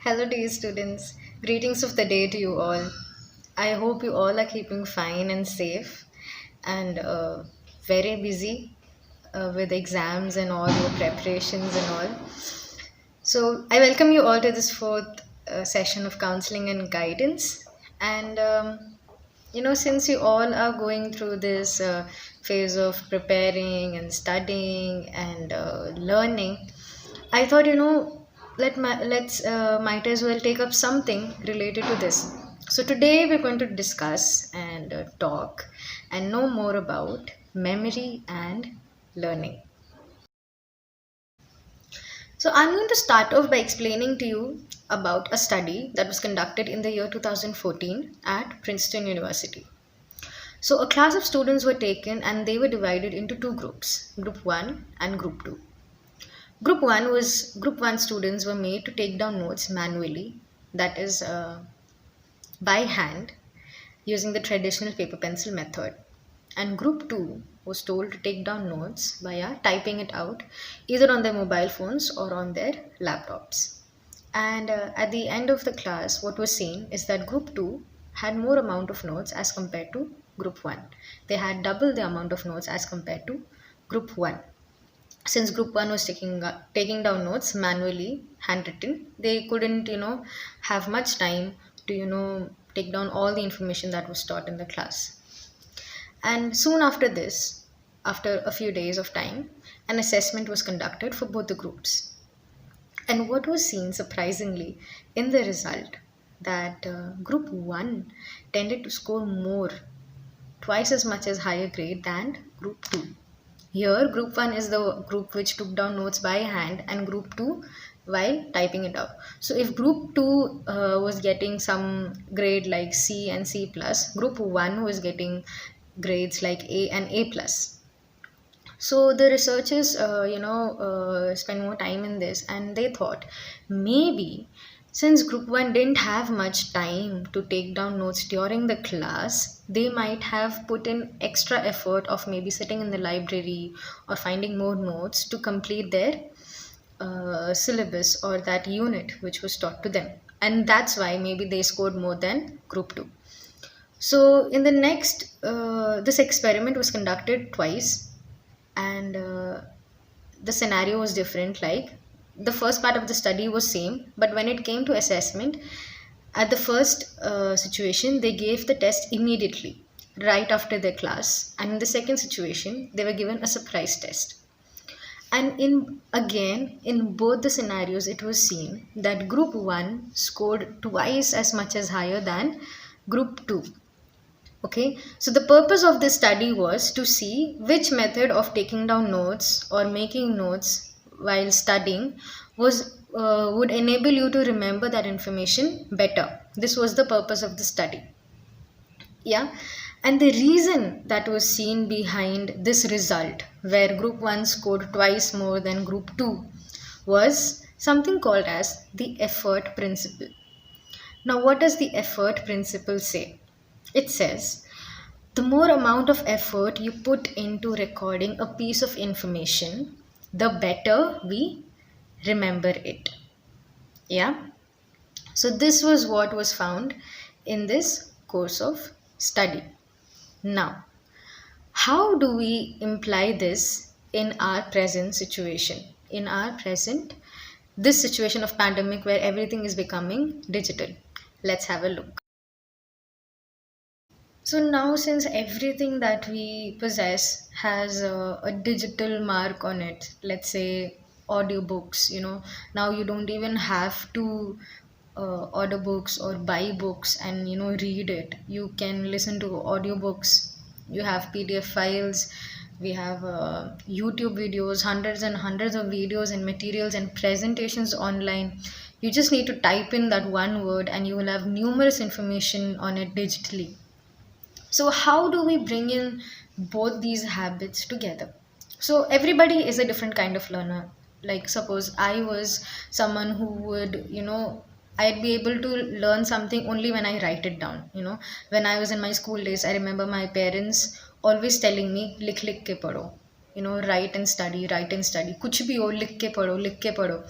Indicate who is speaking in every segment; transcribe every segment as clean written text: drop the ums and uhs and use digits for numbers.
Speaker 1: Hello, dear students. Greetings of the day to you all. I hope you all are keeping fine and safe and very busy with exams and all your preparations and all. So, I welcome you all to this fourth session of counseling and guidance. And since you all are going through this phase of preparing and studying and learning, I thought, let's might as well take up something related to this. So today we're going to discuss and talk and know more about memory and learning. So I'm going to start off by explaining to you about a study that was conducted in the year 2014 at Princeton University. So a class of students were taken and they were divided into two groups, group 1 and group 2. Group 1 students were made to take down notes manually, that is by hand, using the traditional paper pencil method. And group 2 was told to take down notes via typing it out either on their mobile phones or on their laptops. And at the end of the class, what was seen is that group 2 had more amount of notes as compared to group 1. They had double the amount of notes as compared to group 1. Since group 1 was taking down notes manually, handwritten, they couldn't have much time to take down all the information that was taught in the class. And soon after this, after a few days of time, an assessment was conducted for both the groups. And what was seen surprisingly in the result, that group 1 tended to score more, twice as much as higher grade than group 2. Here, group 1 is the group which took down notes by hand, and group 2 while typing it out. So, if group 2 was getting some grade like C and C plus, group 1 was getting grades like A and A plus. So the researchers, spent more time in this, and they thought maybe since group one didn't have much time to take down notes during the class, they might have put in extra effort of maybe sitting in the library or finding more notes to complete their syllabus or that unit which was taught to them. And that's why maybe they scored more than group 2. So, in the this experiment was conducted twice, and the scenario was different. Like the first part of the study was same, but when it came to assessment, at the first situation, they gave the test immediately, right after their class, and in the second situation, they were given a surprise test. And in both the scenarios, it was seen that group 1 scored twice as much as higher than group 2. Okay, so the purpose of this study was to see which method of taking down notes or making notes while studying was would enable you to remember that information better. This was the purpose of the study. Yeah, and the reason that was seen behind this result, where group 1 scored twice more than group 2, was something called as the effort principle. Now, what does the effort principle say? It says the more amount of effort you put into recording a piece of information, the better we remember it. Yeah. So, this was what was found in this course of study. Now, how do we imply this in our present situation? In our present, this situation of pandemic where everything is becoming digital. Let's have a look. So now, since everything that we possess has a digital mark on it, let's say audiobooks, now you don't even have to order books or buy books and read it. You can listen to audiobooks. You have PDF files. We have YouTube videos, hundreds and hundreds of videos and materials and presentations online. You just need to type in that one word, and you will have numerous information on it digitally. So, how do we bring in both these habits together? So, everybody is a different kind of learner. Like, suppose I was someone who would, I'd be able to learn something only when I write it down. When I was in my school days, I remember my parents always telling me, lik ke pado. Write and study, write and study. Kuch bhi ho, lik ke pado, lik ke pado.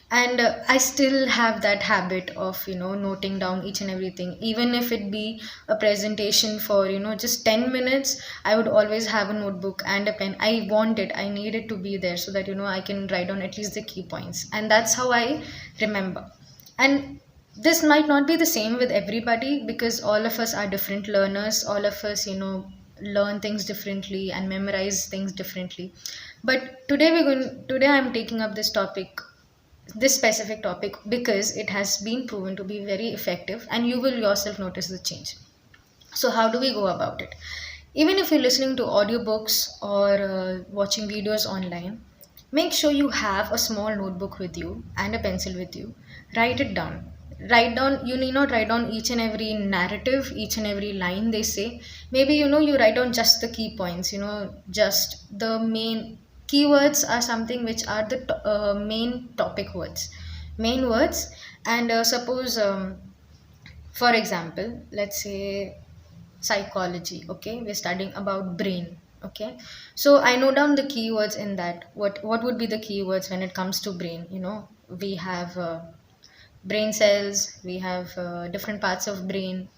Speaker 1: And I still have that habit of noting down each and everything, even if it be a presentation for just 10 minutes. I would always have a notebook and a pen. I want it, I need it to be there, so that I can write down at least the key points, and that's how I remember. And this might not be the same with everybody, because all of us are different learners. All of us learn things differently and memorize things differently. But today I'm taking up this specific topic because it has been proven to be very effective, and you will yourself notice the change. So how do we go about it? Even if you're listening to audiobooks or watching videos online, make sure you have a small notebook with you and a pencil with you. Write it down. Write down, you need not write down each and every narrative, each and every line they say. Maybe you write down just the key points, just the main keywords are something which are the main topic words, main words. And suppose, for example, let's say psychology. Okay, we're studying about brain. Okay, so I know down the keywords in that. What would be the keywords when it comes to brain? We have brain cells, we have different parts of brain,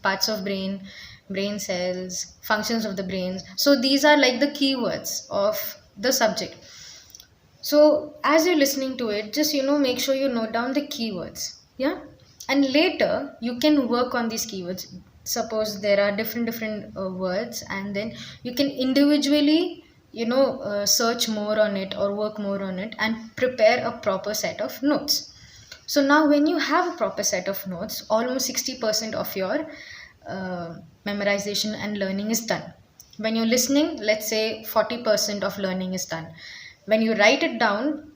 Speaker 1: brain cells, functions of the brains. So these are like the keywords of the subject. So as you're listening to it, just make sure you note down the keywords. Yeah. And later you can work on these keywords. Suppose there are different words, and then you can individually search more on it or work more on it and prepare a proper set of notes. So now when you have a proper set of notes, almost 60% of your memorization and learning is done. When you're listening, let's say 40% of learning is done. When you write it down,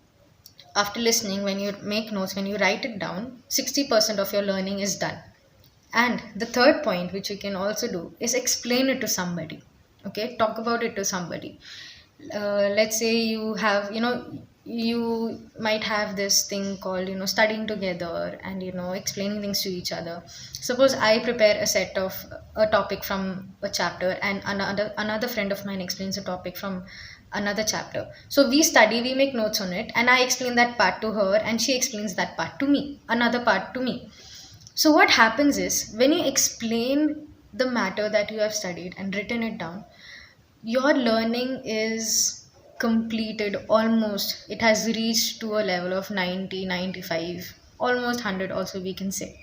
Speaker 1: after listening, when you make notes, when you write it down, 60% of your learning is done. And the third point, which you can also do, is explain it to somebody. Okay, talk about it to somebody. Let's say you might have this thing called studying together and explaining things to each other. Suppose I prepare a topic from a chapter, and another friend of mine explains a topic from another chapter. So we study, we make notes on it, and I explain that part to her, and she explains that part to me, another part to me. So what happens is, when you explain the matter that you have studied and written it down, your learning is completed almost. It has reached to a level of 90, 95, almost 100 also, we can say.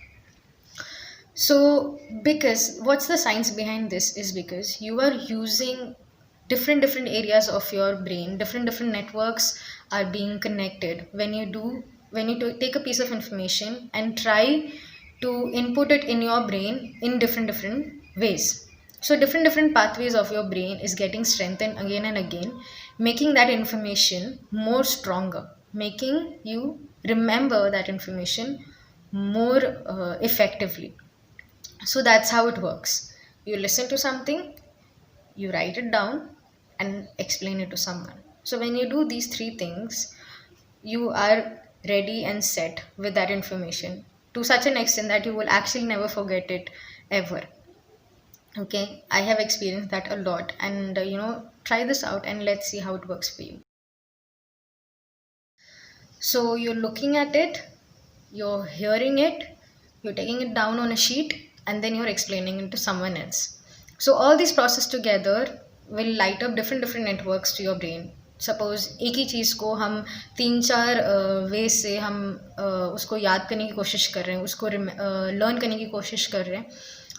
Speaker 1: So because what's the science behind this is because you are using different areas of your brain, different networks are being connected when you take a piece of information and try to input it in your brain in different ways. So different pathways of your brain is getting strengthened again and again, making that information more stronger, making you remember that information more effectively. So that's how it works. You listen to something, you write it down, and explain it to someone. So when you do these three things, you are ready and set with that information to such an extent that you will actually never forget it ever. Okay, I have experienced that a lot, and try this out and let's see how it works for you. So you're looking at it, you're hearing it, you're taking it down on a sheet, and then you're explaining it to someone else. So all these process together will light up different networks to your brain. Suppose एक ही चीज़ को हम तीन चार वे से हम उसको याद करने की कोशिश कर रहे हैं, उसको लर्न करने की कोशिश कर रहे हैं.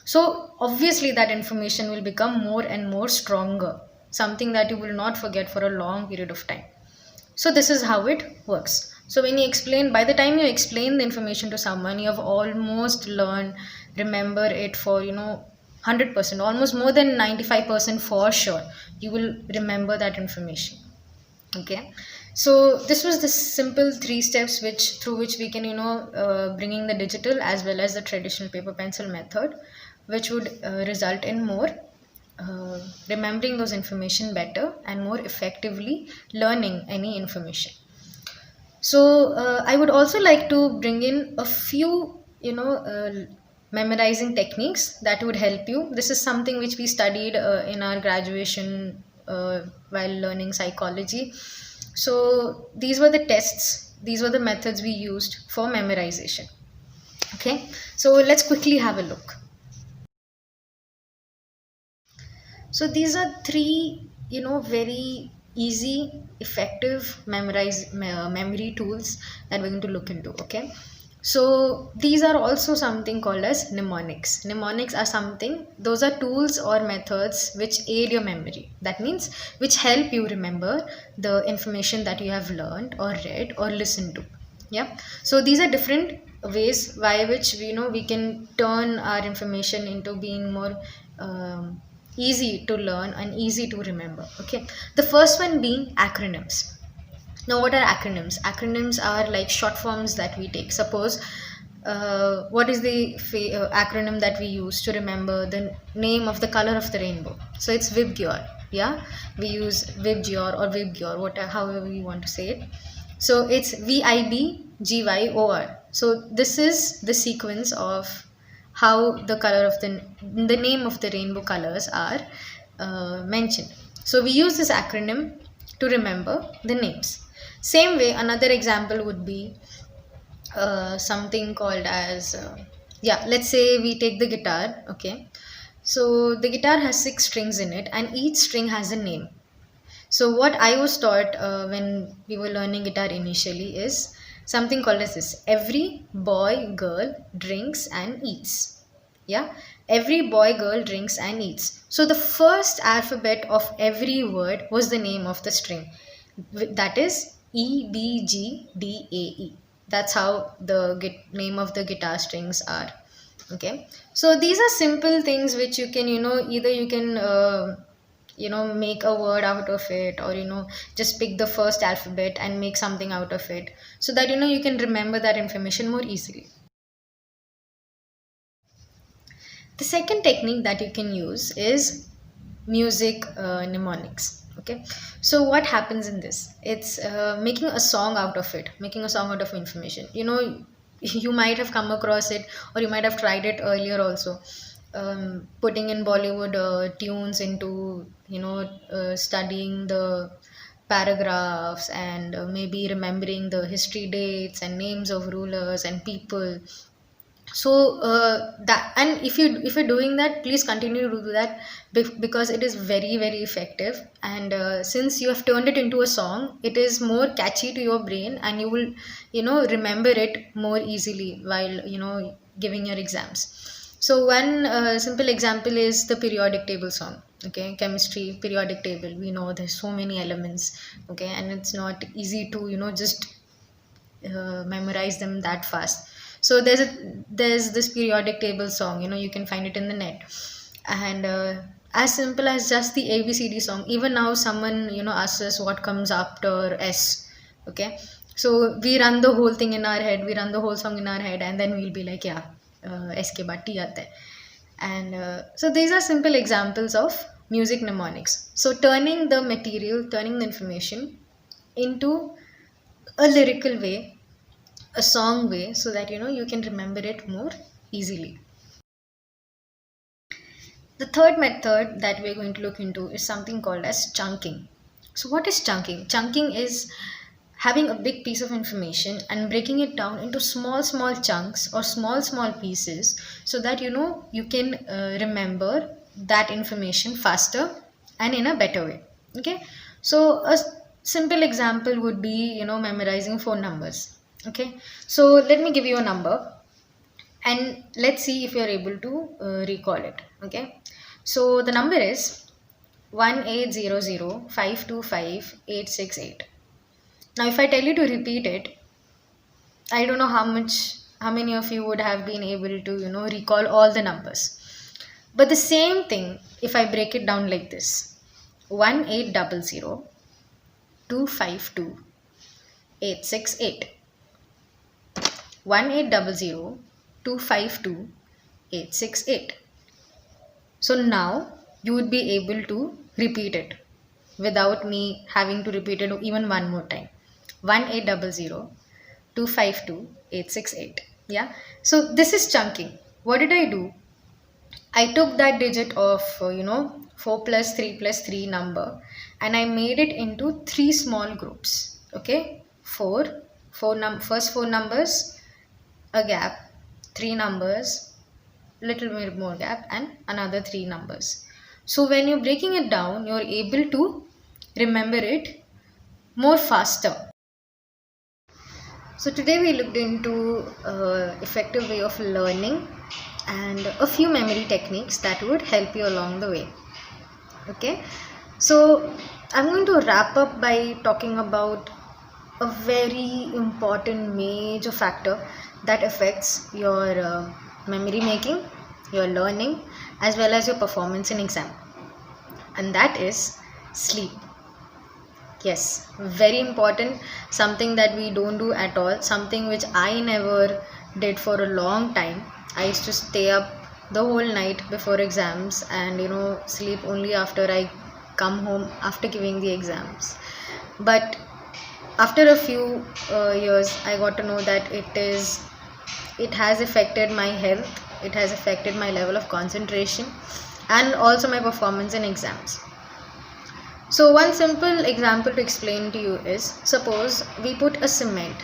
Speaker 1: So obviously that information will become more and more stronger, something that you will not forget for a long period of time. So this is how it works. So when you explain, by the time you explain the information to someone, you have almost learned, remember it for 100%, almost more than 95% for sure. You will remember that information. Okay. So this was the simple three steps through which we can bringing the digital as well as the traditional paper pencil method, which would result in more remembering those information better and more effectively learning any information. So I would also like to bring in a few memorizing techniques that would help you. This is something which we studied in our graduation while learning psychology. So these were the tests These were the methods we used for memorization. Okay, so let's quickly have a look. So these are three, very easy, effective memory tools that we're going to look into. Okay, so these are also something called as mnemonics. Mnemonics are something; those are tools or methods which aid your memory. That means which help you remember the information that you have learned or read or listened to. Yeah, so these are different ways by which we can turn our information into being more easy to learn and easy to remember. Okay, the first one being acronyms. Now, what are acronyms? Acronyms are like short forms that we take. Suppose, what is the acronym that we use to remember the name of the color of the rainbow? So it's VIBGYOR. Yeah, we use VIBGYOR or VIBGYOR, whatever, however we want to say it. So it's VIBGYOR. So this is the sequence of how the name of the rainbow colors are mentioned. So we use this acronym to remember the names. Same way, another example would be something called as yeah. Let's say we take the guitar. Okay, so the guitar has 6 strings in it, and each string has a name. So what I was taught when we were learning guitar initially is something called as this: every boy, girl drinks and eats. Yeah, every boy, girl drinks and eats. So the first alphabet of every word was the name of the string. That is EBGDAE. That's how the name of the guitar strings are. Okay, so these are simple things which you can, either you can make a word out of it, or just pick the first alphabet and make something out of it, so that you can remember that information more easily. The second technique that you can use is music mnemonics. Okay, so what happens in this? It's making a song out of it, making a song out of information. You might have come across it, or you might have tried it earlier also. Putting in Bollywood tunes into studying the paragraphs, and maybe remembering the history dates and names of rulers and people. So that, and if you're doing that, please continue to do that, because it is very, very effective. And since you have turned it into a song, it is more catchy to your brain, and you will remember it more easily while giving your exams. So one simple example is the periodic table song. Okay, chemistry periodic table, we know there's so many elements. Okay, and it's not easy to just memorize them that fast. So there's this periodic table song, you can find it in the net. And as simple as just the ABCD song. Even now someone asks us what comes after S. Okay, so we run the whole thing in our head, we run the whole song in our head, and then we'll be like, yeah, S ke baad T aata hai. And so these are simple examples of music mnemonics. So turning the information into a lyrical way, a song way, so that you can remember it more easily. The third method that we're going to look into is something called as chunking. So what is chunking? Chunking is having a big piece of information and breaking it down into small chunks or small pieces, so that you can remember that information faster and in a better way. Okay, so a simple example would be memorizing phone numbers. Okay, so let me give you a number, and let's see if you're able to recall it. Okay, so the number is 1800525868. Now if I tell you to repeat it, I don't know how many of you would have been able to recall all the numbers. But the same thing, if I break it down like this: 1800252868. 1800252868. So now you would be able to repeat it without me having to repeat it even one more time. 1800252868. Yeah. So this is chunking. What did I do? I took that digit of 4 plus 3 plus 3 number, and I made it into 3 small groups. Okay, 4, first four numbers, a gap, three numbers, little bit more gap, and another three numbers. So when you're breaking it down, you're able to remember it more faster. So today we looked into effective way of learning and a few memory techniques that would help you along the way. Okay, so I'm going to wrap up by talking about a very important major factor that affects your memory making, your learning, as well as your performance in exam, and that is sleep. Yes, very important, something that we don't do at all, something which I never did for a long time. I used to stay up the whole night before exams and sleep only after I come home after giving the exams. But after a few years, I got to know that it has affected my health, it has affected my level of concentration, and also my performance in exams. So one simple example to explain to you is, suppose we put a cement,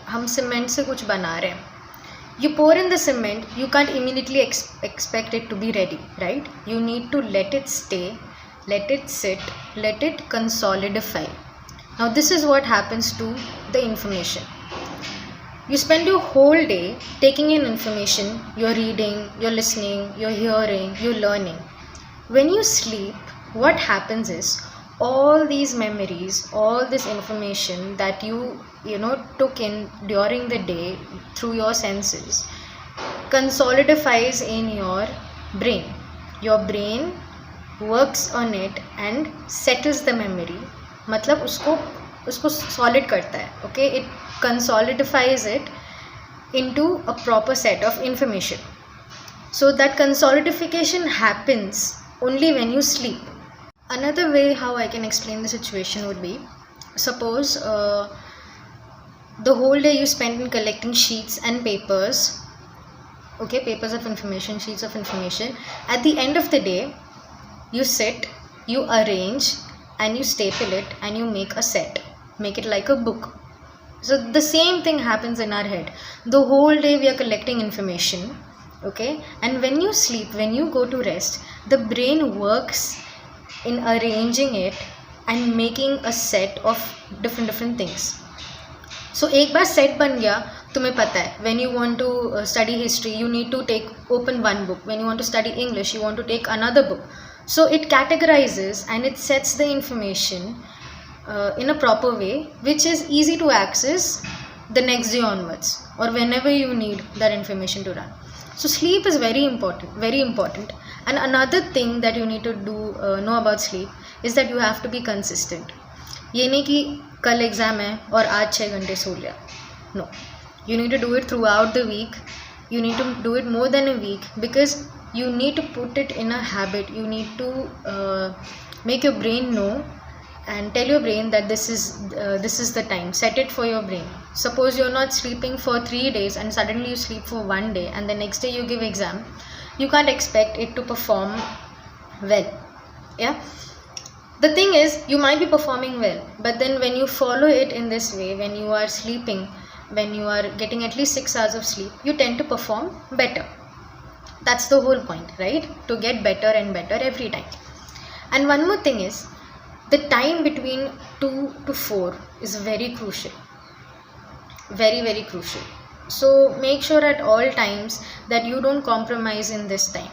Speaker 1: हम cement से कुछ बना रहे हैं. You pour in the cement, you can't immediately expect it to be ready, right? You need to let it stay, let it sit, let it consolidify. Now this is what happens to the information. You spend your whole day taking in information, you're reading, you're listening, you're hearing, you're learning. When you sleep, what happens is all these memories, all this information that you took in during the day through your senses consolidifies in your brain. Your brain works on it and settles the memory. मतलब उसको solid करता है. Okay, it consolidifies it into a proper set of information. So that consolidification happens only when you sleep. Another way how I can explain the situation would be, suppose the whole day you spend in collecting sheets and papers, okay, papers of information, sheets of information. At the end of the day, you sit, you arrange, and you staple it, and you make a set, make it like a book. So the same thing happens in our head. The whole day we are collecting information, okay, and when you sleep, when you go to rest, the brain works in arranging it and making a set of different things. So एक बार set बन गया, तुम्हें पता है, when you want to study history, you need to open one book. When you want to study English, you want to take another book. So it categorizes and it sets the information in a proper way, which is easy to access the next day onwards or whenever you need that information to run. So sleep is very important, very important. And another thing that you need to know about sleep is that you have to be consistent. ये नहीं कि कल exam है और आज 6 घंटे सो लिया. No, you need to do it throughout the week. You need to do it more than a week because you need to put it in a habit. You need to make your brain know and tell your brain that this is the time. Set it for your brain. Suppose you're not sleeping for 3 days and suddenly you sleep for 1 day and the next day you give exam. You can't expect it to perform well. Yeah. The thing is, you might be performing well, but then when you follow it in this way, when you are sleeping, when you are getting at least 6 hours of sleep, you tend to perform better. That's the whole point, right? To get better and better every time. And one more thing is, the time between 2 to 4 is very crucial. Very, very crucial. So make sure at all times that you don't compromise in this time.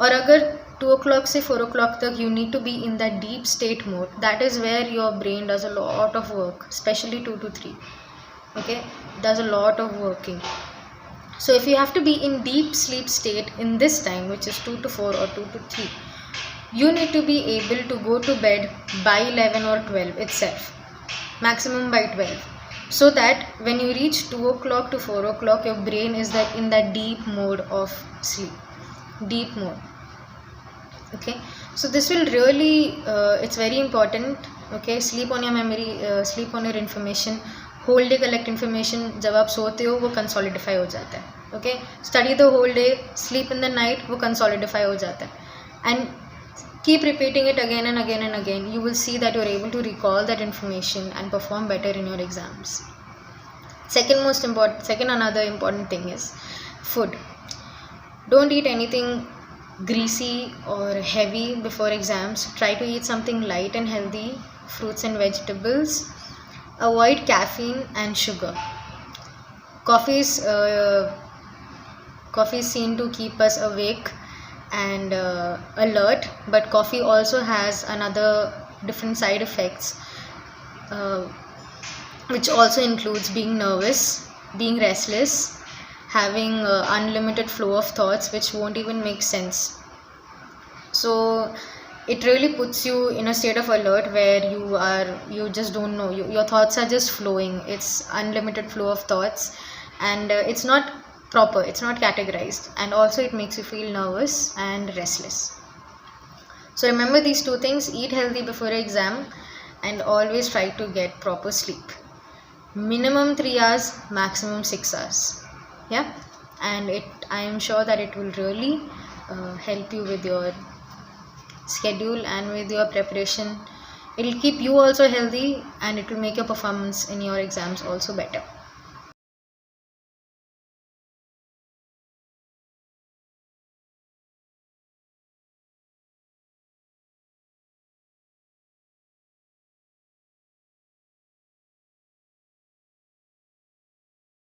Speaker 1: Or agar 2 o'clock से 4 o'clock तक you need to be in that deep state mode. That is where your brain does a lot of work, especially 2 to 3. Okay, does a lot of working. So if you have to be in deep sleep state in this time, which is 2 to 4 or 2 to 3, you need to be able to go to bed by 11 or 12 itself, maximum by 12, so that when you reach 2 o'clock to 4 o'clock, your brain is in that deep mode of sleep, deep mode. Okay, so this will really, it's very important. Okay, sleep on your memory, sleep on your information. Whole day collect information. जब आप सोते हो वो consolidify हो जाता है. Okay, study the whole day, sleep in the night, वो consolidify हो जाता है. And keep repeating it again and again and again. You will see that you're able to recall that information and perform better in your exams. Second another important thing is food. Don't eat anything greasy or heavy before exams. Try to eat something light and healthy, fruits and vegetables. Avoid caffeine and sugar. Coffees coffee is seen to keep us awake and alert, but coffee also has another different side effects, uh, which also includes being nervous, being restless, having unlimited flow of thoughts which won't even make sense. So it really puts you in a state of alert where you just don't know, your thoughts are just flowing. It's unlimited flow of thoughts, and it's not proper, it's not categorized, and also it makes you feel nervous and restless. So remember these two things: eat healthy before exam, and always try to get proper sleep. Minimum 3 hours, maximum 6 hours. Yeah, and I am sure that it will really help you with your schedule and with your preparation. It will keep you also healthy, and it will make your performance in your exams also better.